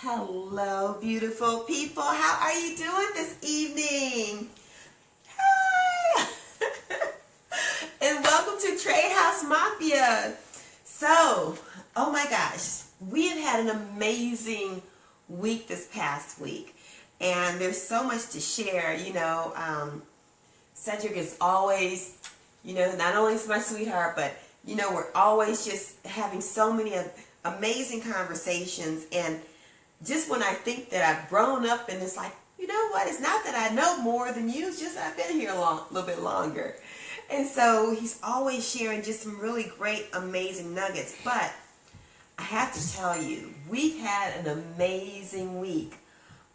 Hello, beautiful people. How are you doing this evening? Hi! And welcome to Trade House Mafia. So, oh my gosh, we have had an amazing week this past week. And there's so much to share. Cedric is always, not only is my sweetheart, but, we're always just having so many amazing conversations. And just when I think that I've grown up, and it's like, you know what, it's not that I know more than you, it's just I've been here a little bit longer. And so he's always sharing just some really great, amazing nuggets. But I have to tell you, we've had an amazing week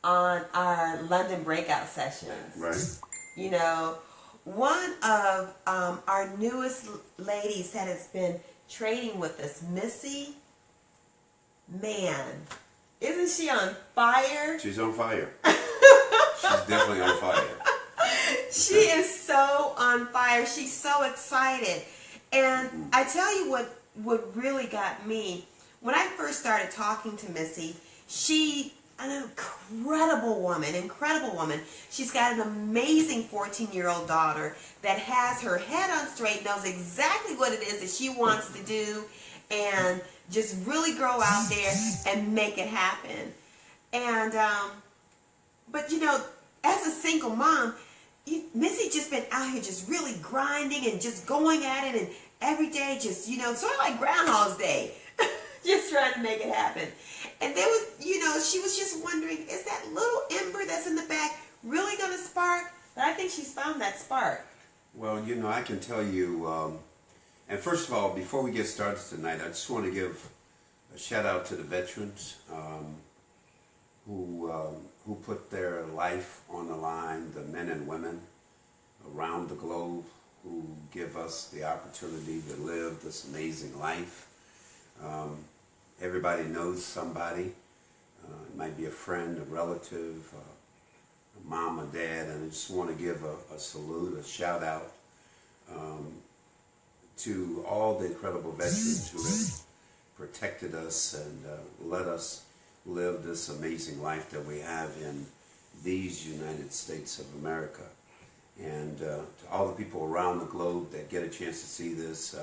on our London breakout sessions. Right. One of our newest ladies that has been trading with us, Missy, man, isn't she on fire? She's on fire. She's definitely on fire. She is so on fire. She's so excited. And I tell you what really got me, when I first started talking to Missy, she, an incredible woman. She's got an amazing 14-year-old daughter that has her head on straight, knows exactly what it is that she wants to do, and just really grow out there and make it happen. And, but as a single mom, Missy just been out here just really grinding and just going at it, and every day just, sort of like Groundhog's Day, just trying to make it happen. And there was, she was just wondering, is that little ember that's in the back really going to spark? But I think she's found that spark. Well, I can tell you, and first of all, before we get started tonight, I just want to give a shout out to the veterans who put their life on the line, the men and women around the globe who give us the opportunity to live this amazing life. Everybody knows somebody. It might be a friend, a relative, a mom, a dad, and I just want to give a salute, a shout out to all the incredible veterans who have protected us and let us live this amazing life that we have in these United States of America. And to all the people around the globe that get a chance to see this,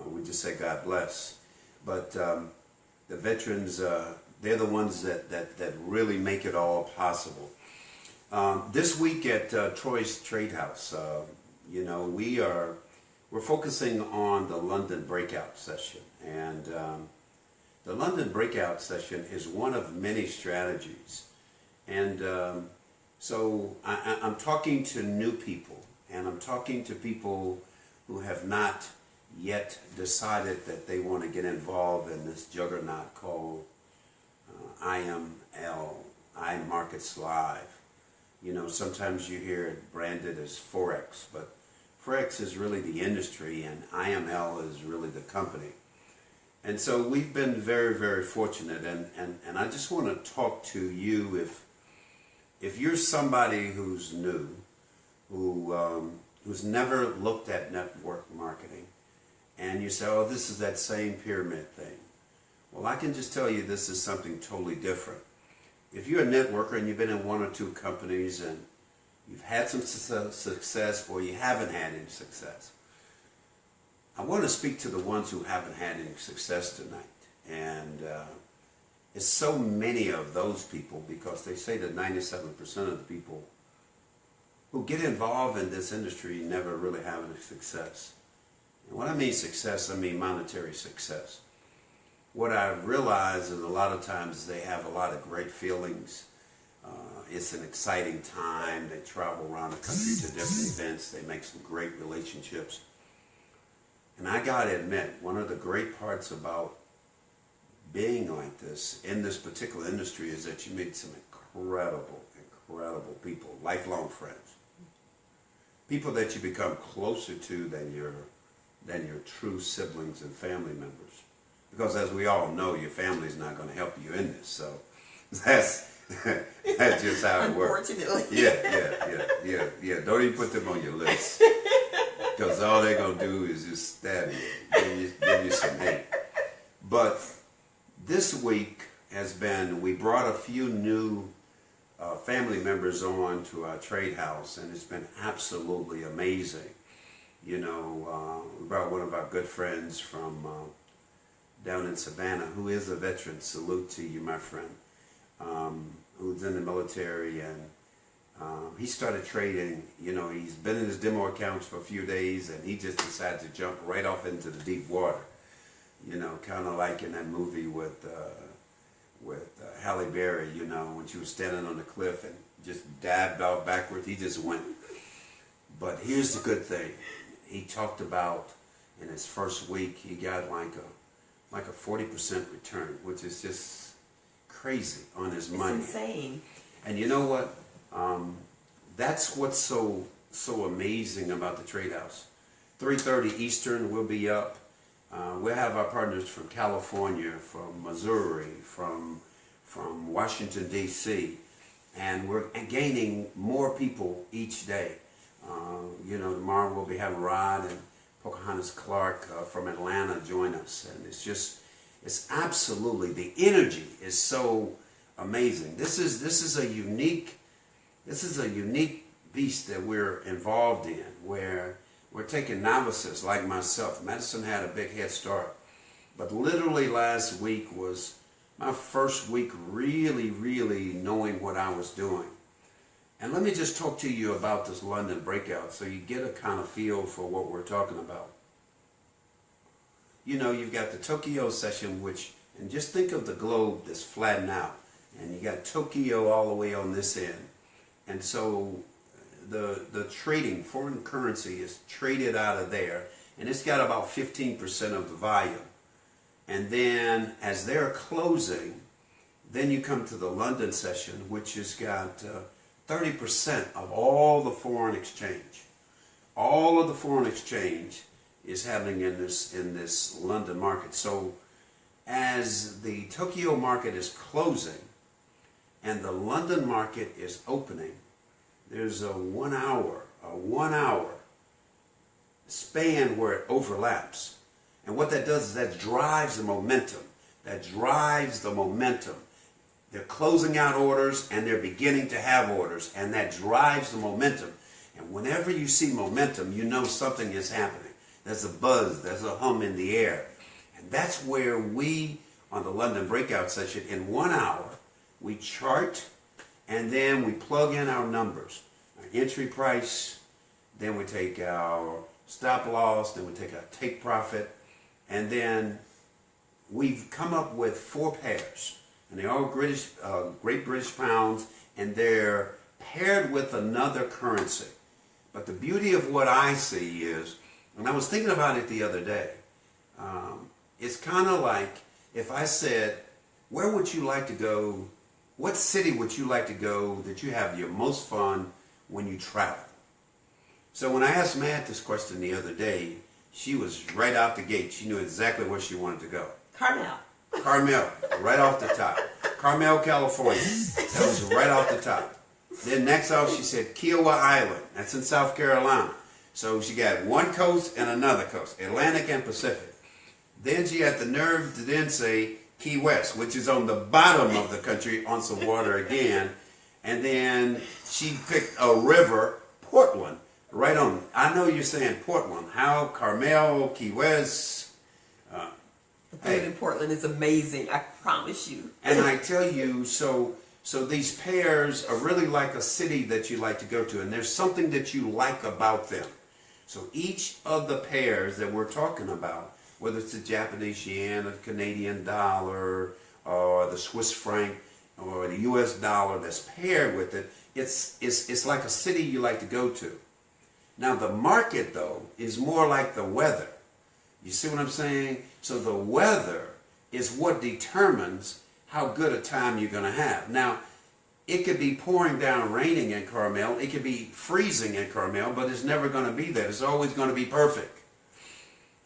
we just say God bless. But the veterans, they're the ones that really make it all possible. This week at Troy's Trade House, we're focusing on the London breakout session. And the London breakout session is one of many strategies. And so I'm talking to new people, and I'm talking to people who have not yet decided that they want to get involved in this juggernaut called IMarketsLive. Sometimes you hear it branded as Forex, but Forex is really the industry and IML is really the company. And so we've been very, very fortunate, and I just want to talk to you if you're somebody who's new, who's never looked at network marketing, and you say, oh, this is that same pyramid thing. Well, I can just tell you this is something totally different. If you're a networker and you've been in one or two companies and you've had some success or you haven't had any success, I want to speak to the ones who haven't had any success tonight. And it's so many of those people, because they say that 97% of the people who get involved in this industry never really have any success. And when I mean success, I mean monetary success. What I've realized is a lot of times they have a lot of great feelings. It's an exciting time. They travel around the country to different events. They make some great relationships. And I gotta admit, one of the great parts about being like this, in this particular industry, is that you meet some incredible people, lifelong friends. People that you become closer to than your true siblings and family members. Because as we all know, your family's not going to help you in this. So that's just how it works. Unfortunately. Yeah. Don't even put them on your list. Because all they're going to do is just stab you, give you some hate. But this week, has been, we brought a few new family members on to our trade house, and it's been absolutely amazing. You know, we brought one of our good friends from down in Savannah, who is a veteran. Salute to you, my friend, who's in the military, and he started trading. You know, he's been in his demo accounts for a few days, and he just decided to jump right off into the deep water. You know, kind of like in that movie with Halle Berry, you know, when she was standing on the cliff and just dived off backwards. He just went. But here's the good thing. He talked about in his first week, he got like a 40% return, which is just crazy on his money. It's insane. And you know what? That's what's so amazing about the Trade House. 3:30 Eastern, we'll be up. We'll have our partners from California, from Missouri, from Washington, D.C., and we're gaining more people each day. You know, tomorrow we'll be having Rod and Pocahontas Clark from Atlanta join us, and it's absolutely, the energy is so amazing. This is a unique beast that we're involved in, where we're taking novices like myself. Madison had a big head start, but literally last week was my first week really knowing what I was doing. And let me just talk to you about this London breakout so you get a kind of feel for what we're talking about. You know, you've got the Tokyo session, and just think of the globe that's flattened out, and you got Tokyo all the way on this end. And so the trading, foreign currency is traded out of there, and it's got about 15% of the volume. And then as they're closing, then you come to the London session, which has got 30% of all the foreign exchange. All of the foreign exchange is happening in this London market. So as the Tokyo market is closing and the London market is opening, there's a one hour span where it overlaps. And what that does is that drives the momentum. They're closing out orders and they're beginning to have orders, and that drives the momentum. And whenever you see momentum, you know something is happening. There's a buzz, there's a hum in the air. And that's where we, on the London breakout session, in 1 hour, we chart and then we plug in our numbers. Our entry price, then we take our stop loss, then we take our take profit, and then we've come up with 4 pairs. And they're all Great British pounds, and they're paired with another currency. But the beauty of what I see is, and I was thinking about it the other day, it's kind of like if I said, where would you like to go? What city would you like to go that you have your most fun when you travel? So when I asked Matt this question the other day, she was right out the gate. She knew exactly where she wanted to go. Carmel, right off the top. Carmel, California. That was right off the top. Then next off, she said Kiowa Island. That's in South Carolina. So she got one coast and another coast, Atlantic and Pacific. Then she had the nerve to then say Key West, which is on the bottom of the country on some water again. And then she picked a river, Portland, right on. I know you're saying Portland. How? Carmel, Key West. The food in Portland is amazing, I promise you. And I tell you, so these pairs are really like a city that you like to go to, and there's something that you like about them. So each of the pairs that we're talking about, whether it's the Japanese yen, or the Canadian dollar, or the Swiss franc, or the US dollar that's paired with it, it's like a city you like to go to. Now the market, though, is more like the weather. You see what I'm saying? So the weather is what determines how good a time you're going to have. Now, it could be pouring down raining in Carmel. It could be freezing in Carmel, but it's never going to be that. It's always going to be perfect.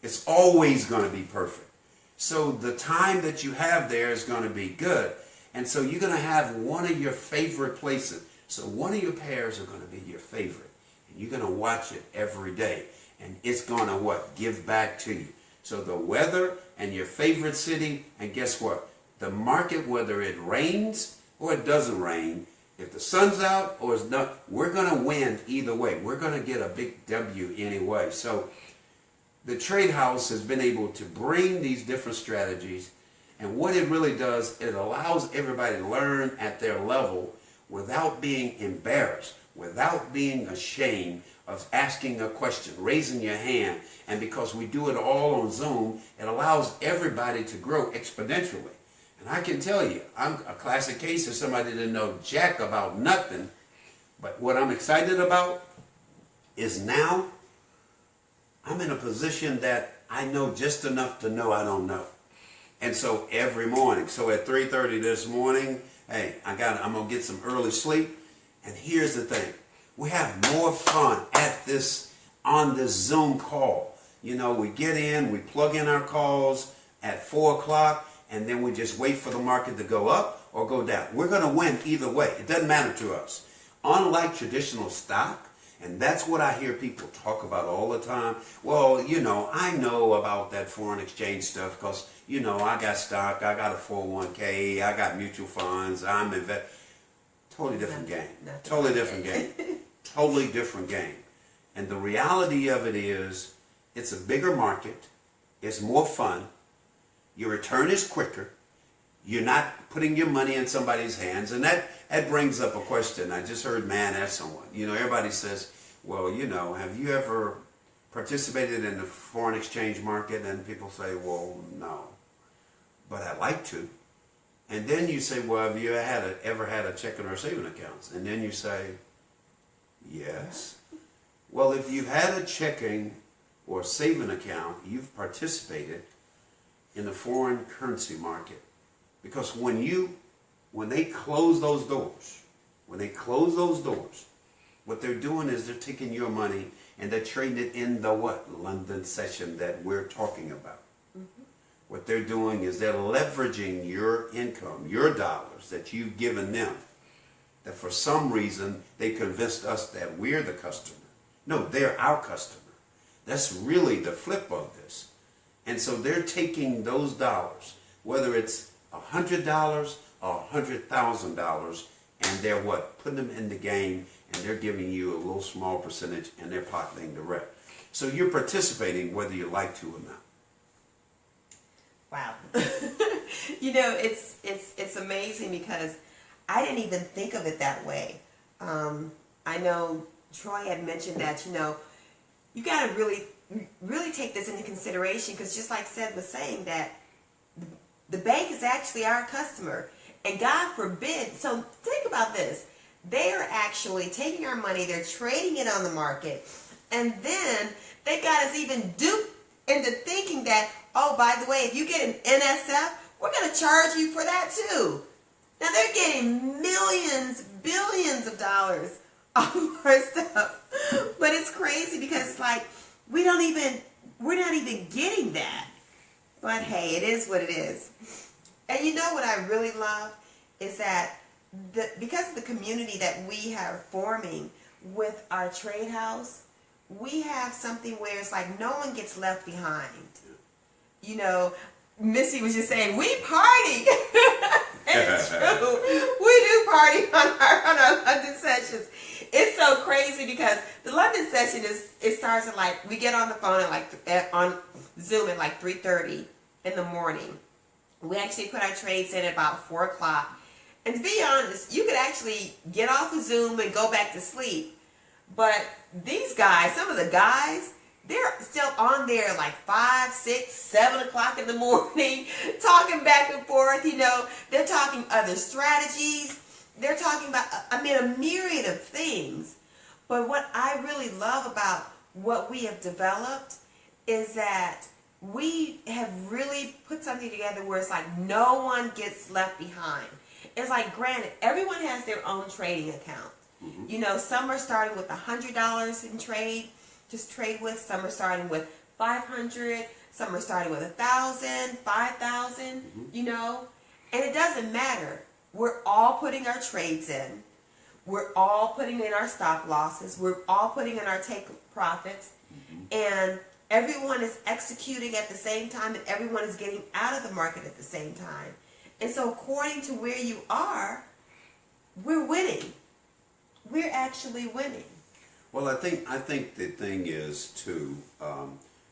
It's always going to be perfect. So the time that you have there is going to be good. And so you're going to have one of your favorite places. So one of your pairs are going to be your favorite. And you're going to watch it every day. And it's going to what? Give back to you. So the weather and your favorite city, and guess what? The market, whether it rains or it doesn't rain, if the sun's out or it's not, we're going to win either way. We're going to get a big W anyway. So the Trade House has been able to bring these different strategies, and what it really does, it allows everybody to learn at their level without being embarrassed, without being ashamed of asking a question, raising your hand. And because we do it all on Zoom, it allows everybody to grow exponentially. And I can tell you, I'm a classic case of somebody that didn't know jack about nothing. But what I'm excited about is now I'm in a position that I know just enough to know I don't know. And so every morning, so at 3:30 this morning, hey, I'm going to get some early sleep. And here's the thing. We have more fun on this Zoom call. You know, we get in, we plug in our calls at 4 o'clock, and then we just wait for the market to go up or go down. We're going to win either way. It doesn't matter to us. Unlike traditional stock, and that's what I hear people talk about all the time. Well, you know, I know about that foreign exchange stuff because, you know, I got stock, I got a 401k, I got mutual funds, I'm invested. Totally different game. Totally different game. Totally different game. And the reality of it is, it's a bigger market, it's more fun, your return is quicker, you're not putting your money in somebody's hands, and that brings up a question. I just heard man ask someone. You know, everybody says, well, you know, have you ever participated in the foreign exchange market? And people say, well, no, but I'd like to. And then you say, well, have you ever had a checking or saving account? And then you say, yes. Well, if you've had a checking or saving account, you've participated in the foreign currency market. Because when they close those doors, what they're doing is they're taking your money and they're trading it in the what? London session that we're talking about. Mm-hmm. What they're doing is they're leveraging your income, your dollars that you've given them, that for some reason they convinced us that we're the customer. No, they're our customer. That's really the flip of this. And so they're taking those dollars, whether it's $100 or $100,000, and they're what? Putting them in the game, and they're giving you a little small percentage, and they're pocketing the rest. So you're participating whether you like to or not. Wow. You know, it's amazing because I didn't even think of it that way. I know Troy had mentioned that, you know, you got to really take this into consideration because just like Ced was saying that the bank is actually our customer. And God forbid, so think about this. They are actually taking our money, they're trading it on the market, and then they got us even duped into thinking that, oh, by the way, if you get an NSF, we're going to charge you for that too. Now they're getting millions, billions of dollars off of our stuff. But it's crazy because it's like, we're not even getting that. But hey, it is what it is. And you know what I really love is that because of the community that we are forming with our trade house, we have something where it's like no one gets left behind. You know, Missy was just saying, we party. And it's true. We do party on our London sessions. It's so crazy because the London session it starts at like, we get on the phone on Zoom at like 3:30 in the morning. We actually put our trades in at about 4 o'clock. And to be honest, you could actually get off of Zoom and go back to sleep. But these guys, some of the guys, they're still on there like 5, 6, 7 o'clock in the morning, talking back and forth, you know. They're talking other strategies. They're talking about, a myriad of things. But what I really love about what we have developed is that we have really put something together where it's like no one gets left behind. It's like, granted, everyone has their own trading account. Mm-hmm. You know, some are starting with $100 in trade, just trade with. Some are starting with $500. Some are starting with $1,000, $5,000, mm-hmm. You know. And it doesn't matter. We're all putting our trades in. We're all putting in our stop losses. We're all putting in our take profits. Mm-hmm. And everyone is executing at the same time, and everyone is getting out of the market at the same time. And so according to where you are, we're winning. We're actually winning. Well, I think the thing is too,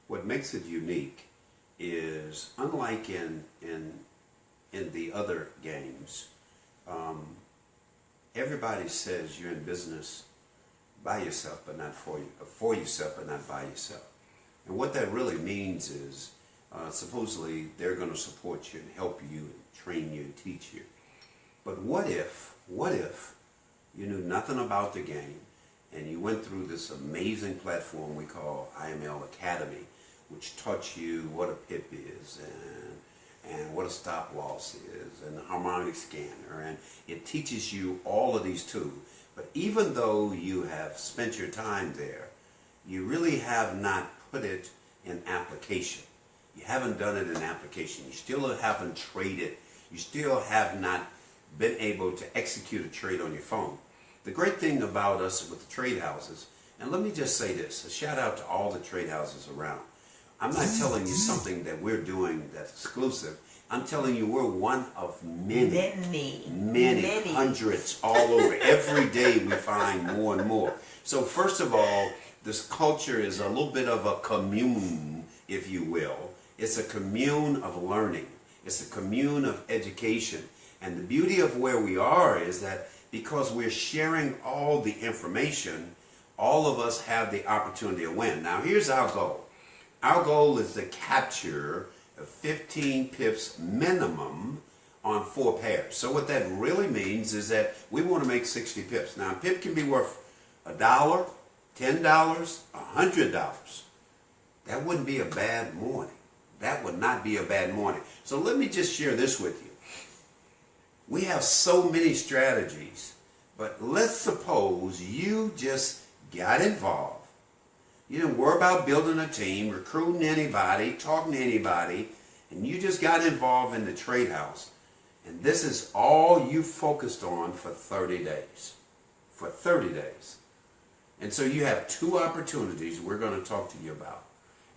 what makes it unique is unlike in the other games, everybody says you're in business by yourself, but not for yourself, but not by yourself. And what that really means is, supposedly they're going to support you and help you and train you and teach you. But what if you knew nothing about the game and you went through this amazing platform we call IML Academy, which taught you what a pip is and what a stop loss is and the harmonic scanner, and it teaches you all of these tools. But even though you have spent your time there, you really have not put it in application. You haven't done it in application. You still haven't traded. You still have not been able to execute a trade on your phone. The great thing about us with the trade houses, and let me just say this, a shout out to all the trade houses around. I'm not telling you something that we're doing that's exclusive. I'm telling you we're one of many hundreds all over. Every day we find more and more. So first of all, this culture is a little bit of a commune, if you will. It's a commune of learning. It's a commune of education. And the beauty of where we are is that because we're sharing all the information, all of us have the opportunity to win. Now here's our goal. Our goal is to capture 15 pips minimum on 4 pairs. So what that really means is that we want to make 60 pips. Now a pip can be worth $1, $10, $100. That wouldn't be a bad morning. That would not be a bad morning. So let me just share this with you. We have so many strategies, but let's suppose you just got involved. You didn't worry about building a team, recruiting anybody, talking to anybody, and you just got involved in the trade house. And this is all you focused on for 30 days. For 30 days. And so you have 2 opportunities we're going to talk to you about.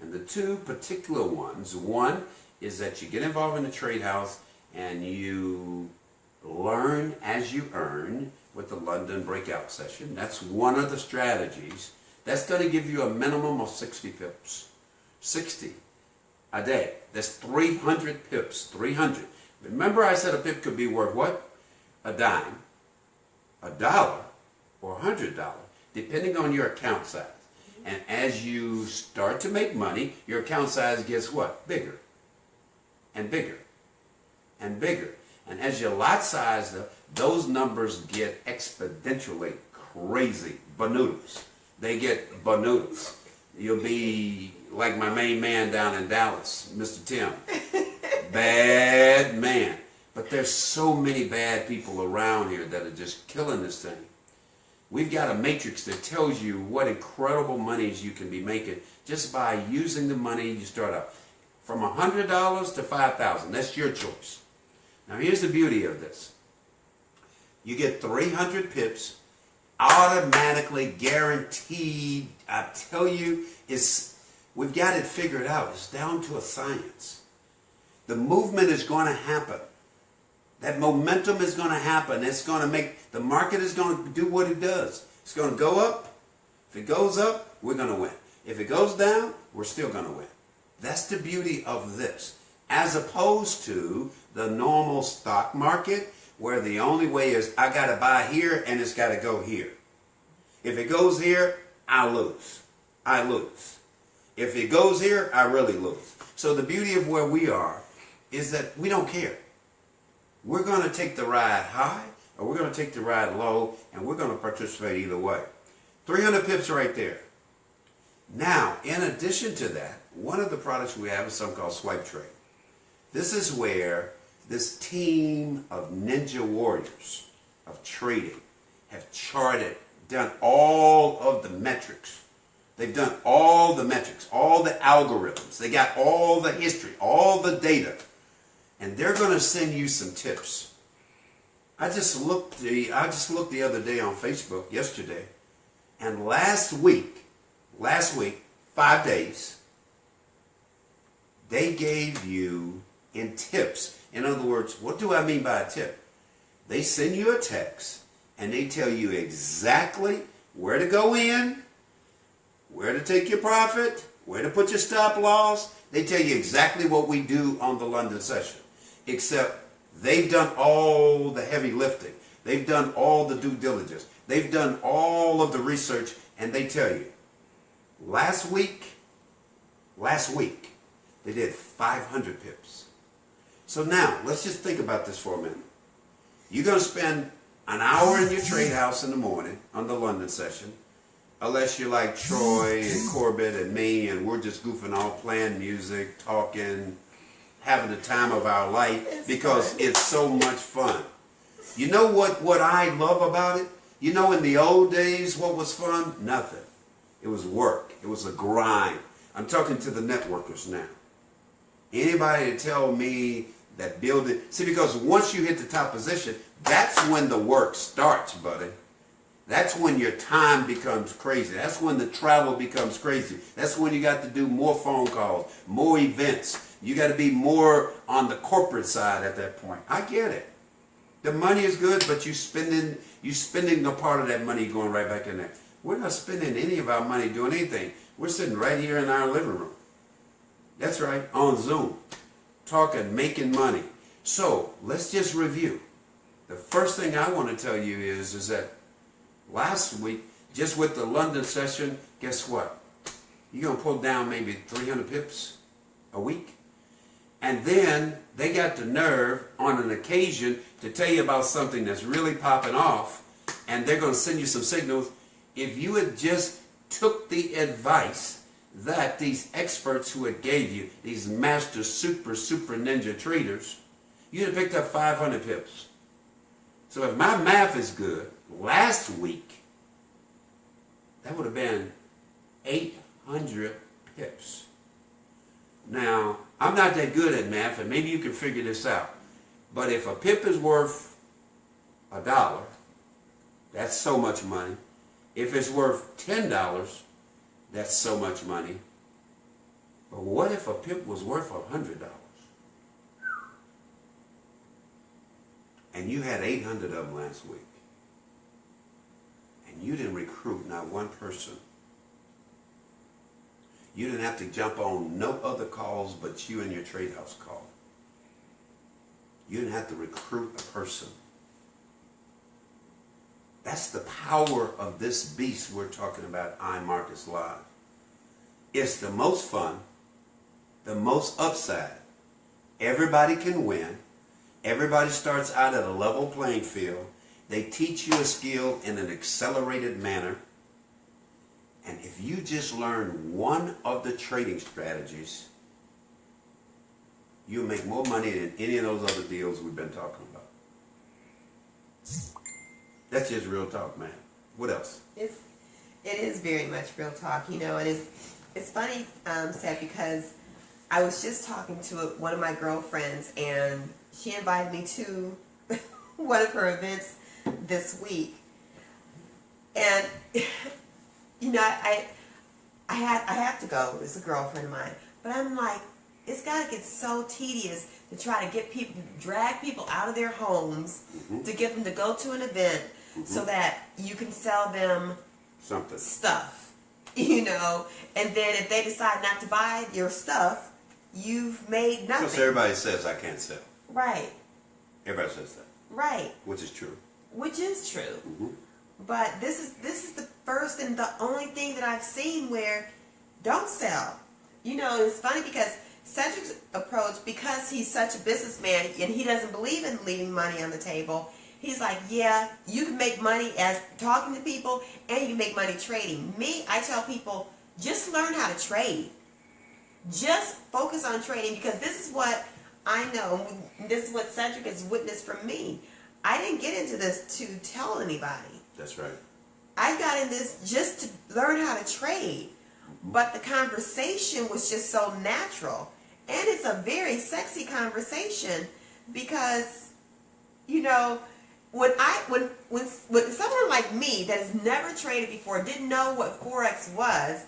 And the 2 particular ones, one is that you get involved in the trade house and you learn as you earn with the London breakout session. That's one of the strategies. That's going to give you a minimum of 60 pips. 60 a day. That's 300 pips. 300. Remember I said a pip could be worth what? A dime, $1, or $100, depending on your account size. And as you start to make money, your account size gets what? Bigger. And bigger. And bigger. And as your lot size, those numbers get exponentially crazy. Banoodles. They get banoodles. You'll be like my main man down in Dallas, Mr. Tim. Bad man. But there's so many bad people around here that are just killing this thing. We've got a matrix that tells you what incredible monies you can be making just by using the money you start out. From $100 to $5,000. That's your choice. Now here's the beauty of this. You get 300 pips, automatically guaranteed. I tell you, we've got it figured out. It's down to a science. The movement is going to happen. That momentum is going to happen. It's going to make, the market is going to do what it does. It's going to go up. If it goes up, we're going to win. If it goes down, we're still going to win. That's the beauty of this. As opposed to the normal stock market, where the only way is I got to buy here and it's got to go here. If it goes here, I lose. I lose. If it goes here, I really lose. So the beauty of where we are is that we don't care. We're going to take the ride high or we're going to take the ride low, and we're going to participate either way. 300 pips right there. Now, in addition to that, one of the products we have is something called Swipe Trade. This is where this team of ninja warriors of trading have charted, done all of the metrics. They've done all the metrics, all the algorithms. They got all the history, all the data. And they're going to send you some tips. I just looked the other day on Facebook, yesterday, and last week, 5 days, they gave you in tips. In other words, what do I mean by a tip? They send you a text and they tell you exactly where to go in, where to take your profit, where to put your stop loss. They tell you exactly what we do on the London session, except they've done all the heavy lifting. They've done all the due diligence. They've done all of the research, and they tell you, last week, they did 500 pips. So now, let's just think about this for a minute. You're going to spend an hour in your trade house in the morning on the London session, unless you're like Troy and Corbett and me, and we're just goofing off, playing music, talking, having the time of our life, because it's so much fun. You know what I love about it? You know, in the old days, what was fun? Nothing. It was work. It was a grind. I'm talking to the networkers now. Anybody to tell me that building... See, because once you hit the top position, that's when the work starts, buddy. That's when your time becomes crazy. That's when the travel becomes crazy. That's when you got to do more phone calls, more events. You got to be more on the corporate side at that point. I get it. The money is good, but you spending a part of that money going right back in there. We're not spending any of our money doing anything. We're sitting right here in our living room. That's right, on Zoom, talking, making money. So let's just review. The first thing I want to tell you is that last week, just with the London session, guess what? You're going to pull down maybe 300 pips a week. And then they got the nerve on an occasion to tell you about something that's really popping off, and they're going to send you some signals. If you had just took the advice that these experts who had gave you, these master super ninja traders, you'd have picked up 500 pips. So if my math is good, last week, that would have been 800 pips. Now, I'm not that good at math, and maybe you can figure this out. But if a pip is worth $1, that's so much money. If it's worth $10, that's so much money. But what if a pip was worth $100? And you had 800 of them last week. And you didn't recruit not one person. You didn't have to jump on no other calls but you and your trade house call. You didn't have to recruit a person. That's the power of this beast we're talking about, IMarketsLive. It's the most fun, the most upside. Everybody can win. Everybody starts out at a level playing field. They teach you a skill in an accelerated manner. And if you just learn one of the trading strategies, you'll make more money than any of those other deals we've been talking about. That's just real talk, man. What else? It is very much real talk, you know. And it's funny, Seth, because I was just talking to one of my girlfriends, and she invited me to one of her events this week. And you know, I have to go. It's a girlfriend of mine, but I'm like, it's got to get so tedious to try to get people, drag people out of their homes, to get them to go to an event, so that you can sell them stuff, you know. And then if they decide not to buy your stuff, you've made nothing. Because everybody says I can't sell. Right. Everybody says that. Right. Which is true. Which is true. But this is the first and the only thing that I've seen where don't sell. You know, it's funny because Cedric's approach, because he's such a businessman and he doesn't believe in leaving money on the table, he's like, yeah, you can make money as talking to people and you can make money trading. Me, I tell people, just learn how to trade. Just focus on trading, because this is what I know. This is what Cedric has witnessed from me. I didn't get into this to tell anybody. That's right. I got in this just to learn how to trade. But the conversation was just so natural. And it's a very sexy conversation because, you know, when someone like me that has never traded before, didn't know what Forex was,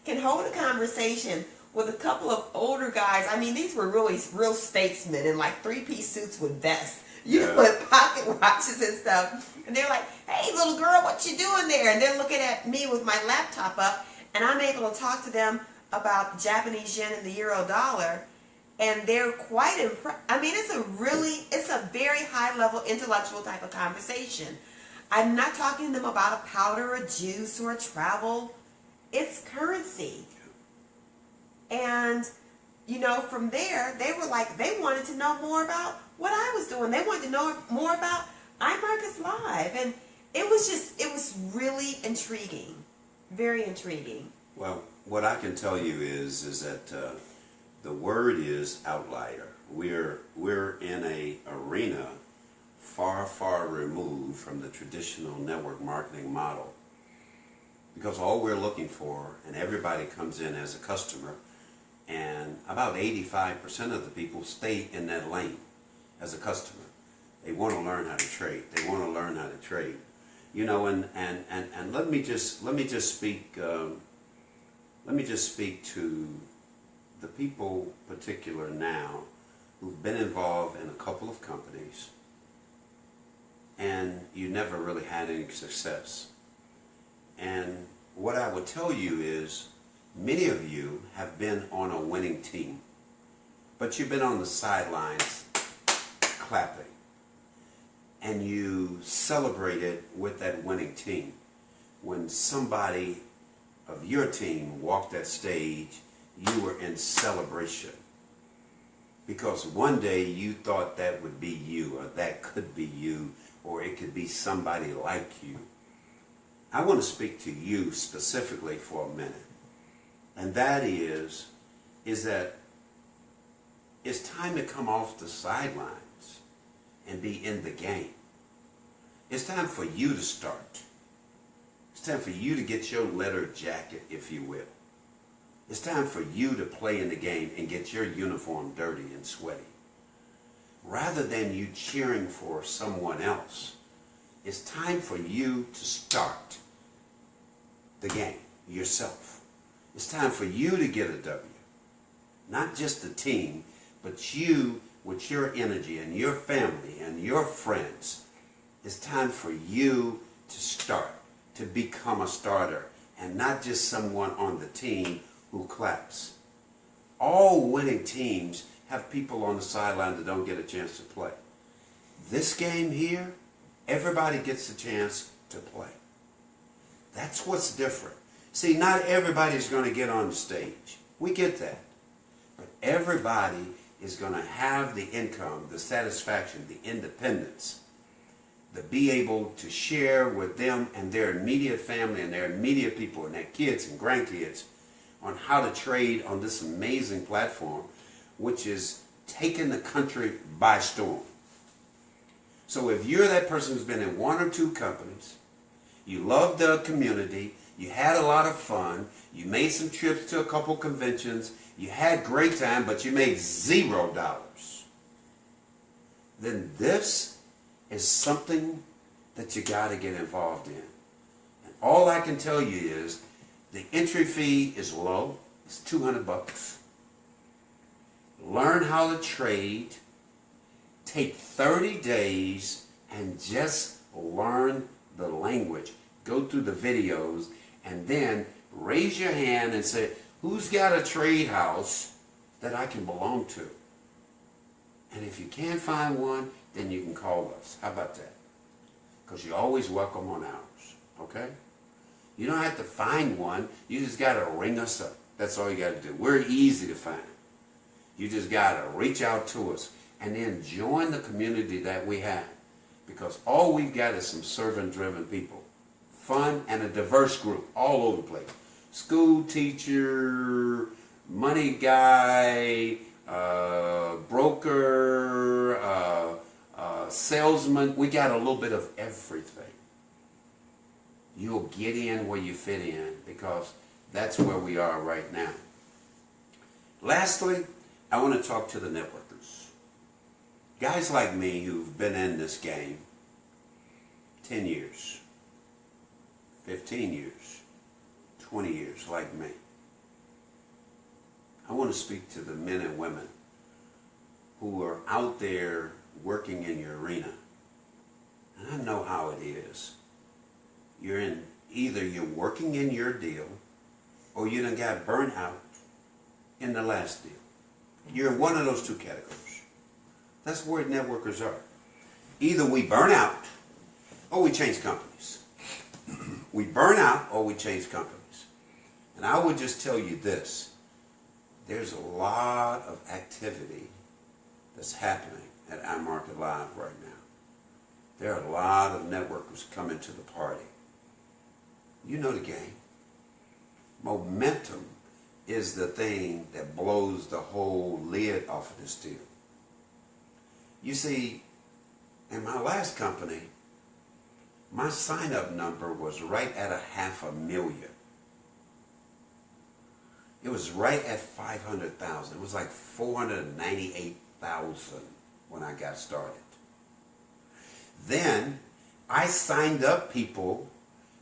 can hold a conversation with a couple of older guys. I mean, these were really real statesmen in like three-piece suits with vests. You put pocket watches and stuff. And they're like, hey, little girl, what you doing there? And they're looking at me with my laptop up, and I'm able to talk to them about the Japanese yen and the euro dollar. And they're quite impressed. I mean, it's a very high-level intellectual type of conversation. I'm not talking to them about a powder or a juice or a travel. It's currency. And, you know, from there, they were like, they wanted to know more about what I was doing. They wanted to know more about IMarketsLive. And it was really intriguing. Very intriguing. Well, what I can tell you is that the word is outlier. We're in a arena far removed from the traditional network marketing model, because all we're looking for, and everybody comes in as a customer, and about 85% of the people stay in that lane as a customer. They want to learn how to trade. They want to learn how to trade. You know, and let me just speak to the people particular now who've been involved in a couple of companies and you never really had any success. And what I would tell you is many of you have been on a winning team, but you've been on the sidelines clapping, and you celebrated with that winning team. When somebody of your team walked that stage, you were in celebration, because one day you thought that would be you, or that could be you, or it could be somebody like you. I want to speak to you specifically for a minute, and that is that it's time to come off the sidelines and be in the game. It's time for you to start. It's time for you to get your leather jacket, if you will. It's time for you to play in the game and get your uniform dirty and sweaty. Rather than you cheering for someone else, it's time for you to start the game yourself. It's time for you to get a W. Not just the team, but you with your energy and your family and your friends. It's time for you to start, to become a starter, and not just someone on the team who claps. All winning teams have people on the sideline that don't get a chance to play. This game here, everybody gets a chance to play. That's what's different. See, not everybody's going to get on the stage. We get that. But everybody is going to have the income, the satisfaction, the independence, to be able to share with them and their immediate family and their immediate people and their kids and grandkids on how to trade on this amazing platform, which is taking the country by storm. So if you're that person who's been in one or two companies, you love the community, you had a lot of fun, you made some trips to a couple conventions, you had great time, but you made $0, then this is something that you got to get involved in. And all I can tell you is the entry fee is low. It's $200. Learn how to trade. Take 30 days and just learn the language. Go through the videos and then raise your hand and say, who's got a trade house that I can belong to? And if you can't find one, then you can call us. How about that? Because you're always welcome on ours. Okay? You don't have to find one. You just got to ring us up. That's all you got to do. We're easy to find. You just got to reach out to us and then join the community that we have. Because all we've got is some servant-driven people. Fun and a diverse group all over the place. School teacher, money guy, broker, salesman. We got a little bit of everything. You'll get in where you fit in, because that's where we are right now. Lastly, I want to talk to the networkers. Guys like me who've been in this game 10 years, 15 years, 20 years, like me. I want to speak to the men and women who are out there working in your arena. And I know how it is. Either you're working in your deal or you done got burnt out in the last deal. You're in one of those two categories. That's where networkers are. Either we burn out or we change companies. We burn out or we change companies. And I would just tell you this. There's a lot of activity that's happening at IMarketsLive right now. There are a lot of networkers coming to the party. You know the game. Momentum is the thing that blows the whole lid off of this deal. You see, in my last company, my sign-up number was right at 500,000. It was right at 500,000. It was like 498,000 when I got started. Then I signed up people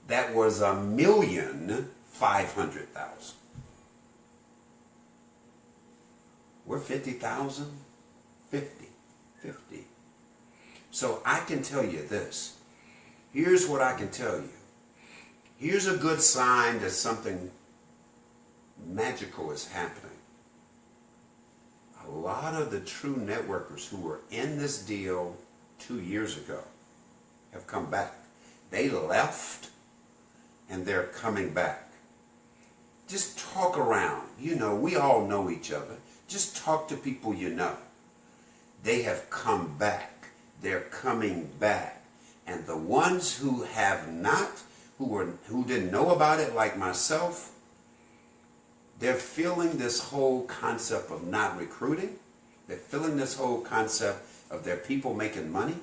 that was 1,500,000. We're 50,000, 50. So I can tell you this. Here's what I can tell you. Here's a good sign that something magical is happening. A lot of the true networkers who were in this deal 2 years ago have come back. They left and they're coming back. Just talk around. You know, we all know each other. Just talk to people you know. They have come back. They're coming back. And the ones who have not, who didn't know about it, like myself, they're feeling this whole concept of not recruiting. They're feeling this whole concept of their people making money.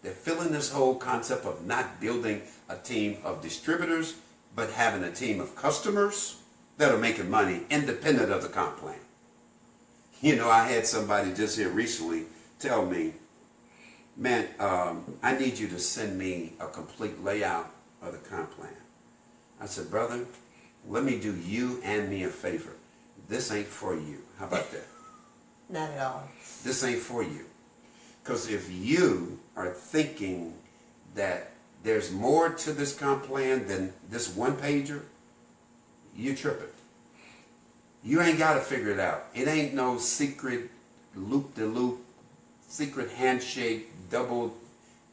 They're feeling this whole concept of not building a team of distributors, but having a team of customers that are making money independent of the comp plan. You know, I had somebody just here recently tell me, man, I need you to send me a complete layout of the comp plan. I said, brother, let me do you and me a favor. This ain't for you. How about that? Not at all. This ain't for you. Because if you are thinking that there's more to this comp plan than this one pager, you tripping. You ain't got to figure it out. It ain't no secret loop-de-loop, secret handshake, double.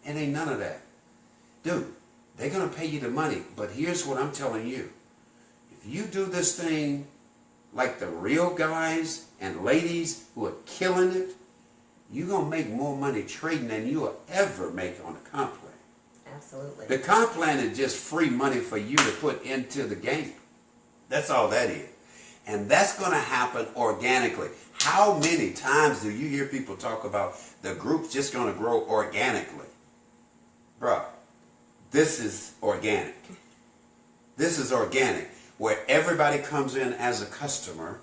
It ain't none of that. Dude, they're going to pay you the money. But here's what I'm telling you. If you do this thing like the real guys and ladies who are killing it, you're going to make more money trading than you will ever make on a comp plan. Absolutely. The comp plan is just free money for you to put into the game. That's all that is. And that's going to happen organically. How many times do you hear people talk about the group's just going to grow organically? Bro, this is organic. This is organic. Where everybody comes in as a customer.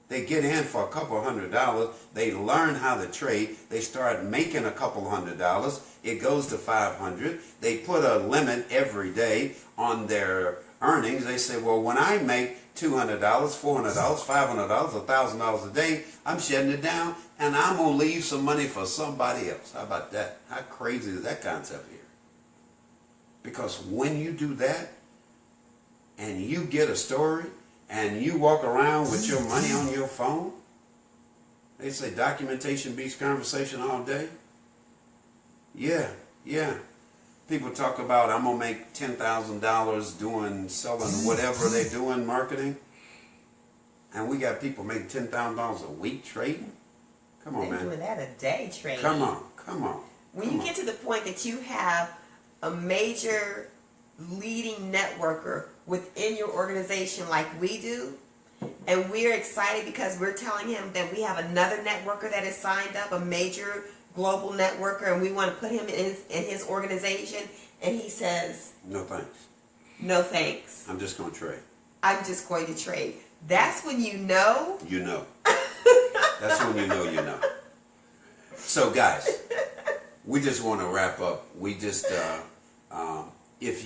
They get in for a couple $100. They learn how to trade. They start making a couple $100. It goes to $500. They put a limit every day on their earnings. They say, well, when I make $200, $400, $500, $1,000 a day, I'm shutting it down, and I'm going to leave some money for somebody else. How about that? How crazy is that concept here? Because when you do that, and you get a story, and you walk around with your money on your phone, they say documentation beats conversation all day. Yeah. People talk about, I'm going to make $10,000 selling whatever they're doing, marketing. And we got people making $10,000 a week trading. Come on, man. They're doing that a day trading. Come on. When you get to the point that you have a major leading networker within your organization like we do, and we're excited because we're telling him that we have another networker that is signed up, a major global networker, and we want to put him in his organization, and he says, no thanks. No thanks. I'm just going to trade. I'm just going to trade. That's when you know. You know. That's when you know you know. So guys, we just want to wrap up. We just, if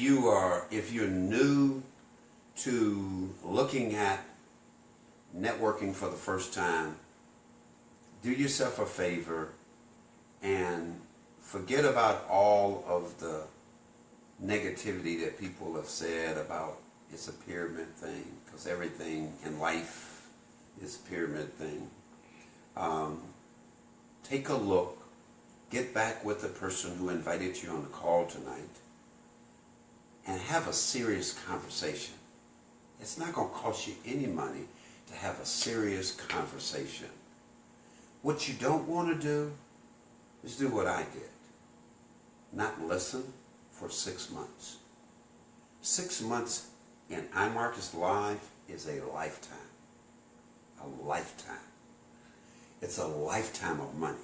you're new to looking at networking for the first time, do yourself a favor and forget about all of the negativity that people have said about it's a pyramid thing, because everything in life is a pyramid thing. Take a look, get back with the person who invited you on the call tonight, and have a serious conversation. It's not going to cost you any money to have a serious conversation. What you don't want to do is do what I did. Not listen for 6 months. 6 months in IMarketsLive is a lifetime. A lifetime. It's a lifetime of money,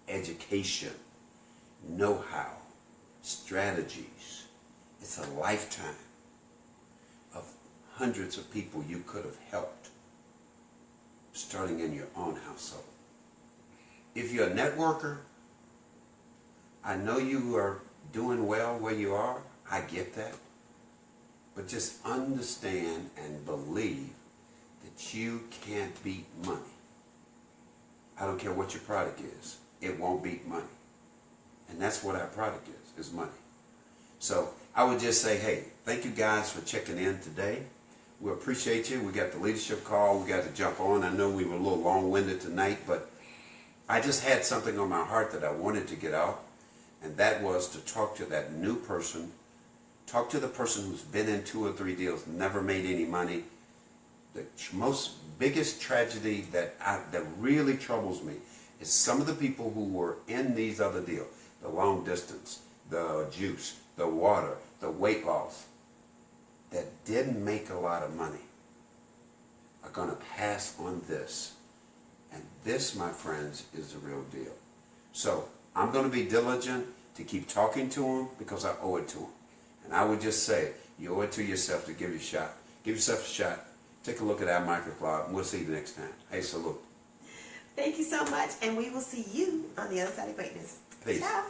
education, know-how, strategies. It's a lifetime of hundreds of people you could have helped starting in your own household. If you're a networker, I know you are doing well where you are. I get that. But just understand and believe that you can't beat money. I don't care what your product is. It won't beat money. And that's what our product is money. So I would just say, hey, thank you guys for checking in today. We appreciate you. We got the leadership call. We got to jump on. I know we were a little long-winded tonight, but I just had something on my heart that I wanted to get out, and that was to talk to that new person, talk to the person who's been in 2 or 3 deals, never made any money. The biggest tragedy that really troubles me is some of the people who were in these other deals, the long distance, the juice, the water, the weight loss, that didn't make a lot of money, are going to pass on this. And this, my friends, is the real deal. So I'm going to be diligent to keep talking to them because I owe it to them. And I would just say, you owe it to yourself to give you a shot. Give yourself a shot. Take a look at our IMarketsLive, and we'll see you next time. Hey, salute. Thank you so much, and we will see you on the other side of greatness. Peace. Ciao.